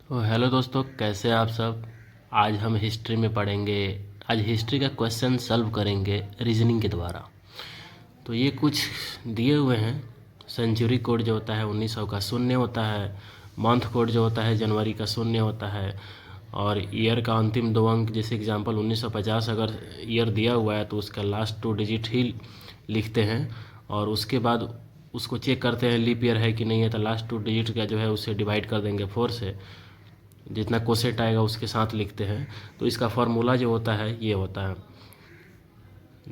तो हेलो दोस्तों, कैसे हैं आप सब। आज हम हिस्ट्री में पढ़ेंगे। आज हिस्ट्री का क्वेश्चन सॉल्व करेंगे रीजनिंग के द्वारा। तो ये कुछ दिए हुए हैं। सेंचुरी कोड जो होता है 1900 का शून्य होता है। मंथ कोड जो होता है जनवरी का शून्य होता है। और ईयर का अंतिम दो अंक, जैसे एग्जांपल 1950 अगर ईयर दिया हुआ है तो उसका लास्ट 2 डिजिट ही लिखते हैं। और उसके बाद उसको चेक करते हैं लीप ईयर है कि नहीं है, तो लास्ट 2 डिजिट का जो है उसे डिवाइड कर देंगे 4 से। जितना कोसेट आएगा उसके साथ लिखते हैं। तो इसका फार्मूला जो होता है ये होता है,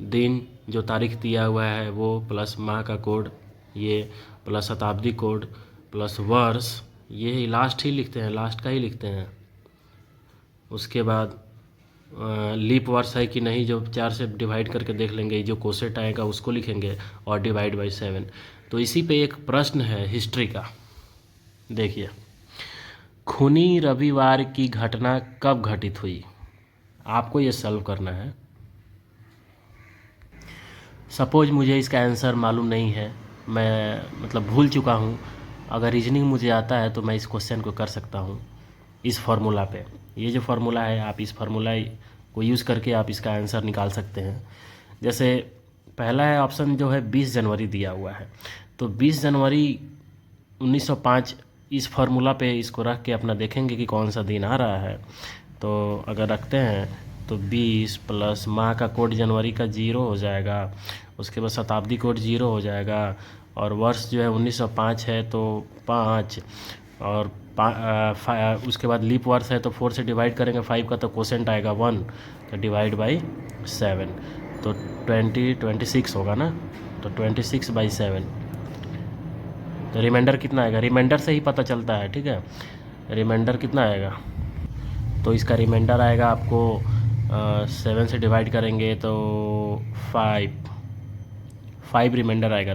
दिन जो तारीख दिया हुआ है वो प्लस माह का कोड ये, प्लस शताब्दी कोड, प्लस वर्ष, ये लास्ट ही लिखते हैं, लास्ट का ही लिखते हैं। उसके बाद लीप वर्ष है कि नहीं, जो 4 से डिवाइड करके देख लेंगे, जो कोसेट आएगा उसको लिखेंगे और डिवाइड बाई 7। तो इसी पे एक प्रश्न है हिस्ट्री का, देखिए। खूनी रविवार की घटना कब घटित हुई? आपको ये सॉल्व करना है। सपोज मुझे इसका आंसर मालूम नहीं है, मैं मतलब भूल चुका हूँ। अगर रीजनिंग मुझे आता है तो मैं इस क्वेश्चन को कर सकता हूँ इस फार्मूला पे। ये जो फार्मूला है, आप इस फार्मूला को यूज़ करके आप इसका आंसर निकाल सकते हैं। जैसे पहला है ऑप्शन जो है 20 जनवरी दिया हुआ है, तो 20 जनवरी 1905 इस फार्मूला पे इसको रख के अपना देखेंगे कि कौन सा दिन आ रहा है। तो अगर रखते हैं तो 20 प्लस माह का कोड जनवरी का 0 हो जाएगा। उसके बाद शताब्दी कोड 0 हो जाएगा। और वर्ष जो है 1905 है तो 5। और उसके बाद लीप वर्ष है तो 4 से डिवाइड करेंगे 5 का, तो कोसेंट आएगा 1, तो डिवाइड बाई 7। तो 26 होगा ना, तो 26/7। तो रिमाइंडर कितना आएगा, रिमाइंडर से ही पता चलता है, ठीक है। रिमाइंडर कितना आएगा, तो इसका रिमाइंडर आएगा आपको 7 से डिवाइड करेंगे तो 5 रिमाइंडर आएगा।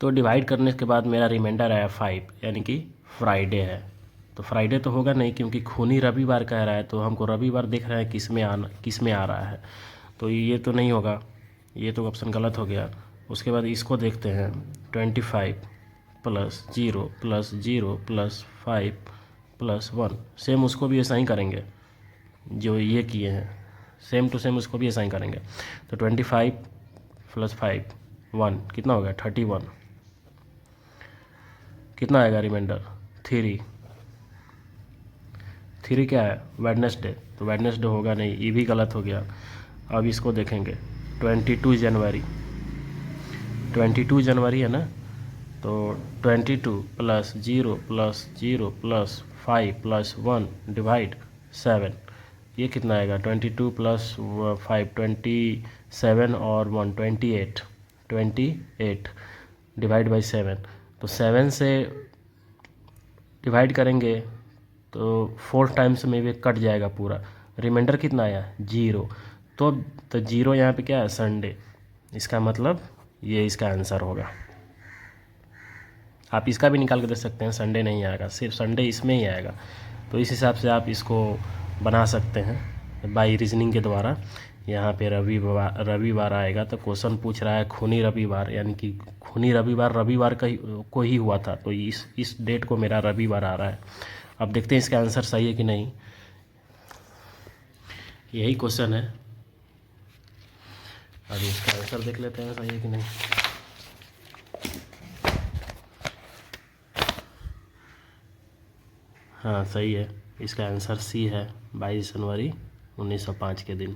तो डिवाइड करने के बाद मेरा रिमाइंडर आया 5, यानी कि फ्राइडे है। तो फ्राइडे तो होगा नहीं क्योंकि खूनी रविवार कह रहा है, तो हमको रविवार दिख रहा है किस में आ रहा है, तो ये तो नहीं होगा, ये तो ऑप्शन गलत हो गया। उसके बाद इसको देखते हैं, 25 plus 0 plus 0 plus 5 plus 1। Same उसको भी ऐसा ही करेंगे जो ये किए हैं, सेम टू सेम उसको भी ऐसा ही करेंगे। तो 25 प्लस 5 1 कितना हो गया, 31। कितना आएगा रिमाइंडर, 3। 3 क्या है, वेडनेसडे, तो वेडनेसडे होगा नहीं, ये भी गलत हो गया। अब इसको देखेंगे, 22 जनवरी, 22 जनवरी है ना, तो 22 plus 0 plus 0 plus 5 plus 1 divide 7। ये कितना आएगा, 22 प्लस 5 27 और 1 28 डिवाइड बाई 7। तो 7 से डिवाइड करेंगे तो 4 टाइम्स में भी कट जाएगा पूरा। रिमाइंडर कितना आया, 0। तो 0 यहाँ पे क्या है, संडे। इसका मतलब ये इसका आंसर होगा। आप इसका भी निकाल के दे सकते हैं, संडे नहीं आएगा, सिर्फ संडे इसमें ही आएगा। तो इस हिसाब से आप इसको बना सकते हैं बाई रीजनिंग के द्वारा। यहाँ पे रविवार आएगा, तो क्वेश्चन पूछ रहा है खूनी रविवार, यानी कि खूनी रविवार को ही हुआ था, तो इस डेट को मेरा रविवार आ रहा है। अब देखते हैं इसका आंसर सही है कि नहीं, यही क्वेश्चन है। अभी इसका आंसर देख लेते हैं सही है कि नहीं। हाँ सही है, इसका आंसर सी है, 22 जनवरी 1905 के दिन।